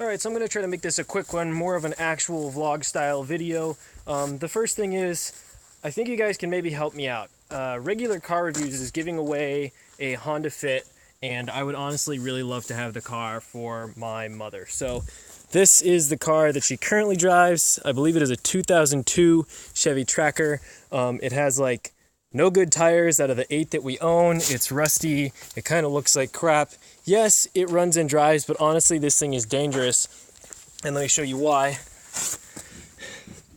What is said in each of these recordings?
Alright, so I'm going to try to make this a quick one, more of an actual vlog style video. The first thing is, I think you guys can maybe help me out. Regular Car Reviews is giving away a Honda Fit, and I would honestly really love to have the car for my mother. So this is the car that she currently drives. I believe it is a 2002 Chevy Tracker. It has like no good tires out of the 8 that we own. It's rusty. It kind of looks like crap. Yes, it runs and drives, but honestly, this thing is dangerous. And let me show you why.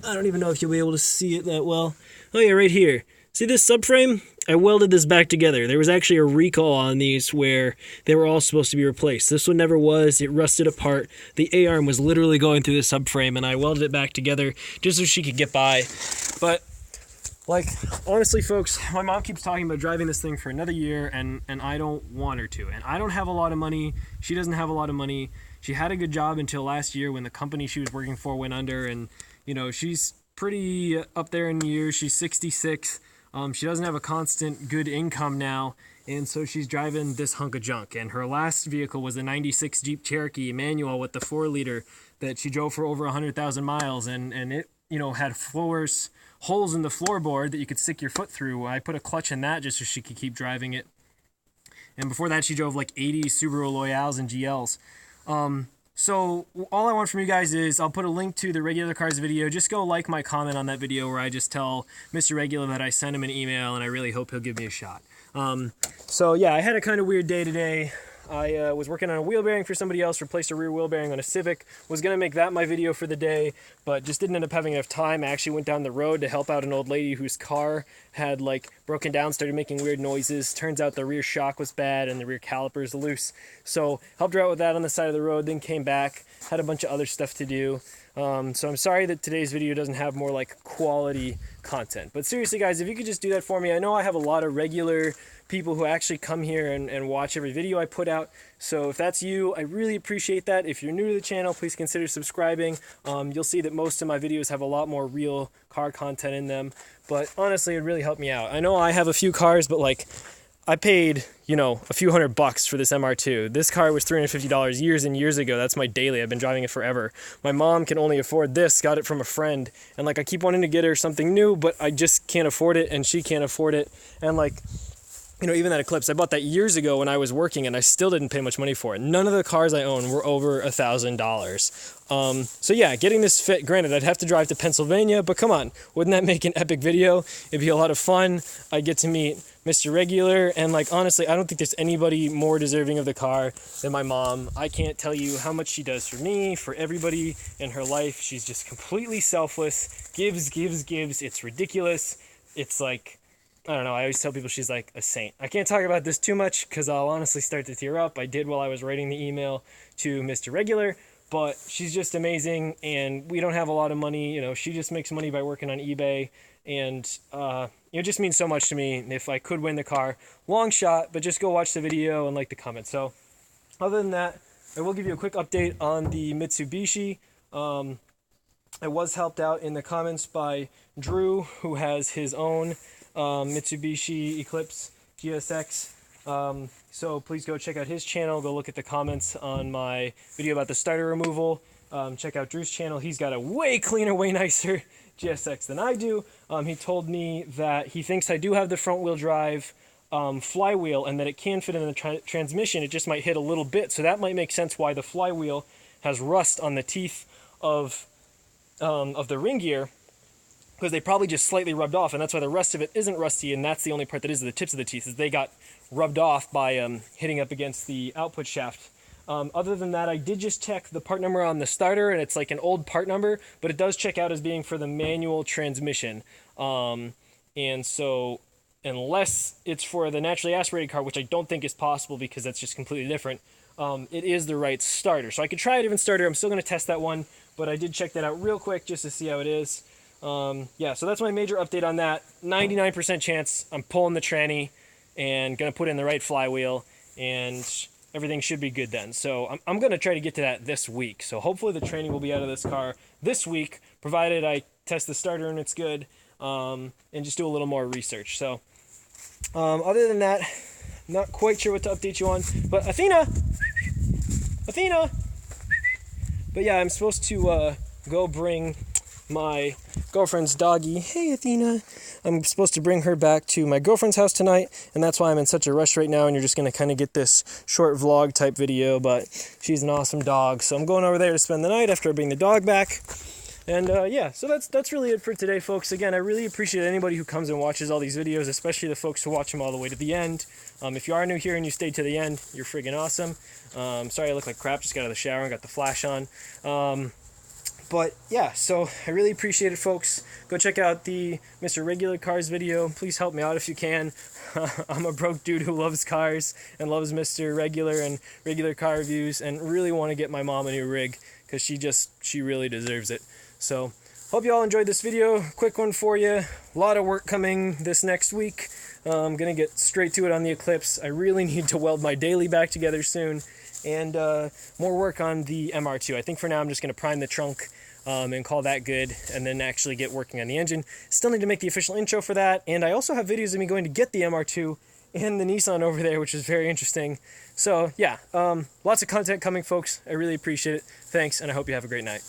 I don't even know if you'll be able to see it that well. Oh yeah, right here. See this subframe? I welded this back together. There was actually a recall on these where they were all supposed to be replaced. This one never was. It rusted apart. The A-arm was literally going through the subframe, and I welded it back together just so she could get by. But like, honestly, folks, my mom keeps talking about driving this thing for another year, and I don't want her to. And I don't have a lot of money. She doesn't have a lot of money. She had a good job until last year when the company she was working for went under, and, you know, she's pretty up there in years. She's 66. She doesn't have a constant good income now, and so she's driving this hunk of junk. And her last vehicle was a 96 Jeep Cherokee manual with the 4-liter that she drove for over 100,000 miles, and it, you know, had holes in the floorboard that you could stick your foot through. I put a clutch in that just so she could keep driving it. And before that, she drove like 80 Subaru Loyales and GLs. So all I want from you guys is, I'll put a link to the Regular Cars video. Just go like my comment on that video where I just tell Mr. Regular that I sent him an email and I really hope he'll give me a shot. So yeah, I had a kind of weird day today. I was working on a wheel bearing for somebody else, replaced a rear wheel bearing on a Civic. Was going to make that my video for the day, but just didn't end up having enough time. I actually went down the road to help out an old lady whose car had like broken down, started making weird noises. Turns out the rear shock was bad and the rear calipers loose. So helped her out with that on the side of the road, then came back, had a bunch of other stuff to do. So I'm sorry that today's video doesn't have more like quality content. But seriously guys, if you could just do that for me. I know I have a lot of regular people who actually come here and watch every video I put out. So if that's you, I really appreciate that. If you're new to the channel, please consider subscribing. You'll see that most of my videos have a lot more real car content in them. But honestly, it really helped me out. I know I have a few cars, but like, I paid, you know, a few $100 for this MR2. This car was $350 years and years ago. That's my daily. I've been driving it forever. My mom can only afford this, got it from a friend. And like, I keep wanting to get her something new, but I just can't afford it, and she can't afford it. And like, you know, even that Eclipse, I bought that years ago when I was working, and I still didn't pay much money for it. None of the cars I own were over $1,000. So yeah, getting this Fit, granted, I'd have to drive to Pennsylvania, but come on, wouldn't that make an epic video? It'd be a lot of fun. I'd get to meet Mr. Regular, and like, honestly, I don't think there's anybody more deserving of the car than my mom. I can't tell you how much she does for me, for everybody in her life. She's just completely selfless, gives. It's ridiculous. It's like, I don't know, I always tell people she's like a saint. I can't talk about this too much because I'll honestly start to tear up. I did while I was writing the email to Mr. Regular, but she's just amazing, and we don't have a lot of money. You know, she just makes money by working on eBay, and it just means so much to me if I could win the car. Long shot, but just go watch the video and like the comment. So other than that, I will give you a quick update on the Mitsubishi. I was helped out in the comments by Drew, who has his own Mitsubishi Eclipse GSX. So please go check out his channel. Go look at the comments on my video about the starter removal. Check out Drew's channel. He's got a way cleaner, way nicer GSX than I do. He told me that he thinks I do have the front wheel drive flywheel, and that it can fit in the transmission. It just might hit a little bit. So that might make sense why the flywheel has rust on the teeth of the ring gear, because they probably just slightly rubbed off, and that's why the rest of it isn't rusty, and that's the only part that is the tips of the teeth, is they got rubbed off by hitting up against the output shaft. Other than that, I did just check the part number on the starter, and it's like an old part number, but it does check out as being for the manual transmission. And so unless it's for the naturally aspirated car, which I don't think is possible because that's just completely different, it is the right starter. So I could try a different starter. I'm still going to test that one, but I did check that out real quick just to see how it is. Yeah, so that's my major update on that. 99% chance I'm pulling the tranny and going to put in the right flywheel, and everything should be good then. So I'm going to try to get to that this week. So hopefully the tranny will be out of this car this week, provided I test the starter and it's good, and just do a little more research. So other than that, not quite sure what to update you on, but Athena, But yeah, I'm supposed to go bring my girlfriend's doggy. Hey, Athena. I'm supposed to bring her back to my girlfriend's house tonight, and that's why I'm in such a rush right now, and you're just going to kind of get this short vlog type video, but she's an awesome dog. So I'm going over there to spend the night after I bring the dog back. And yeah, so that's really it for today, folks. Again, I really appreciate anybody who comes and watches all these videos, especially the folks who watch them all the way to the end. If you are new here and you stayed to the end, you're friggin' awesome. Sorry I look like crap, just got out of the shower and got the flash on. But yeah, so I really appreciate it, folks. Go check out the Mr. Regular Cars video. Please help me out if you can. I'm a broke dude who loves cars and loves Mr. Regular and regular car reviews, and really want to get my mom a new rig because she really deserves it. So hope you all enjoyed this video. Quick one for you. A lot of work coming this next week. I'm gonna get straight to it on the Eclipse. I really need to weld my daily back together soon, and more work on the MR2. I think for now I'm just gonna prime the trunk and call that good, and then actually get working on the engine. Still need to make the official intro for that, and I also have videos of me going to get the MR2 and the Nissan over there, which is very interesting. So yeah, lots of content coming, folks. I really appreciate it. Thanks, and I hope you have a great night.